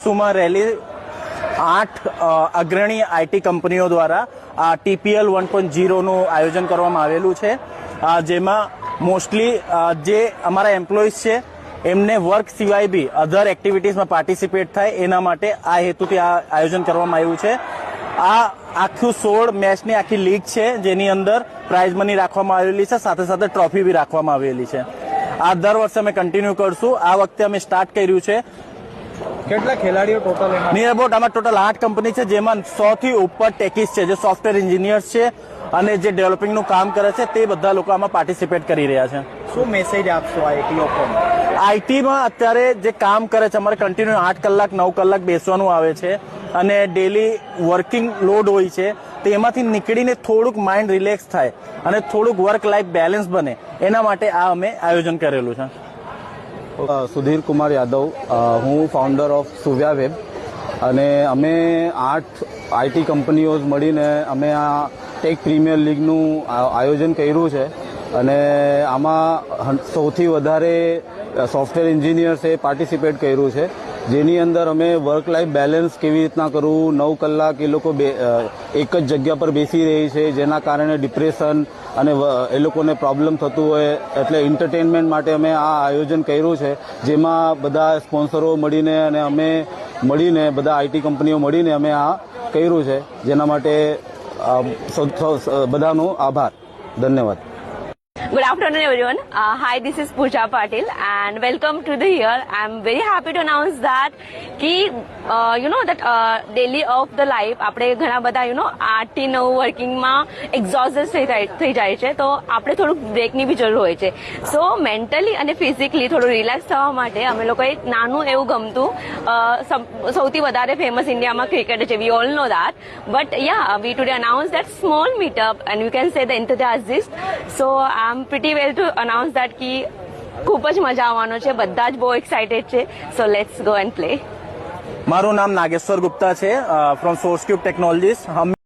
સુમાં રહેલી 8 અગ્રણી આઈટી કંપનીઓ દ્વારા આ TPL 1.0 નું આયોજન કરવામાં આવેલું છે, જેમાં મોસ્ટલી જે અમારા એમ્પ્લોઈઝ છે એમને વર્ક સિવાય બી અધર એક્ટિવિટીઝમાં પાર્ટિસિપેટ થાય એના માટે આ હેતુથી આ આયોજન કરવામાં આવ્યું છે. આ આખું 16 મેચની આખી લીગ છે, જેની અંદર પ્રાઇઝ મની રાખવામાં આવેલી છે, સાથે સાથે ટ્રોફી બી રાખવામાં આવેલી છે. આ દર વર્ષે અમે કન્ટિન્યુ કરશું. આ વખતે અમે સ્ટાર્ટ કર્યું છે. કેટલા ખેલાડીઓ ટોટલ? નિયર અબાઉટ આમાં ટોટલ 8 કંપની છે, જેમાં 100 થી ઉપર ટેકિસ છે, જે સોફ્ટવેર એન્જિનિયર્સ છે અને જે ડેવલપિંગનું કામ કરે છે, તે બધા લોકો આમાં પાર્ટિસિપેટ કરી રહ્યા છે. શું મેસેજ આપશો આઈટી લોકોને? આઈટીમાં અત્યારે જે કામ કરે છે, અમારે કન્ટિન્યુ 8 કલાક 9 કલાક બેસવાનું આવે છે અને ડેલી વર્કિંગ લોડ હોય છે. તેમાંથી નીકળીને થોડુંક માઇન્ડ રિલેક્સ થાય અને થોડુંક વર્ક લાઈફ બેલેન્સ બને, એના માટે આ અમે આયોજન કરેલું છે. સુધીર કુમાર યાદવ, હું ફાઉન્ડર ઓફ સુવ્યા વેબ, અને અમે 8 આઈટી કંપનીઓ મળીને અમે આ ટેક પ્રીમિયર લીગનું આયોજન કર્યું છે. અને આમાં સૌથી વધારે સોફ્ટવેર એન્જિનિયર્સે પાર્ટિસિપેટ કર્યું છે, જેની અંદર અમે વર્ક લાઈફ બેલેન્સ કેવી રીતના કરવું. 9 કલાક એ લોકો એક જ જગ્યા પર બેસી રહી છે, જેના કારણે ડિપ્રેશન અને એ લોકોને પ્રોબ્લેમ થતું હોય, એટલે એન્ટરટેનમેન્ટ માટે અમે આ આયોજન કર્યું છે, જેમાં બધા સ્પોન્સરો મળીને અને અમે મળીને બધા આઈટી કંપનીઓ મળીને અમે આ કર્યું છે, જેના માટે બધાનો આભાર. ધન્યવાદ. Good afternoon, everyone. Hi, this is Pooja Patil, and welcome to the year. I'm very happy to announce that कि that daily of the life આપણે ઘણા બધા 8 થી 9 વર્કિંગમાં એક્ઝોસ્ટ થઈ જાય છે, તો આપણે થોડુંક બ્રેકની બી જરૂર હોય છે. સો મેન્ટલી અને ફિઝિકલી થોડું રિલેક્સ થવા માટે અમે લોકોએ નાનું એવું ગમતું સૌથી વધારે ફેમસ ઇન્ડિયામાં ક્રિકેટ છે, we all know that, but we today announce that small meetup and you can say the enthusiast. So I am pretty well to announce that કે ખૂબ જ મજા આવવાનો છે, બધા જ બહુ એક્સાઇટેડ છે. So let's go and play. મારું નામ નાગેશ્વર ગુપ્તા છે, ફ્રોમ સોર્સ ક્યુબ ટેકનોલોજીસ.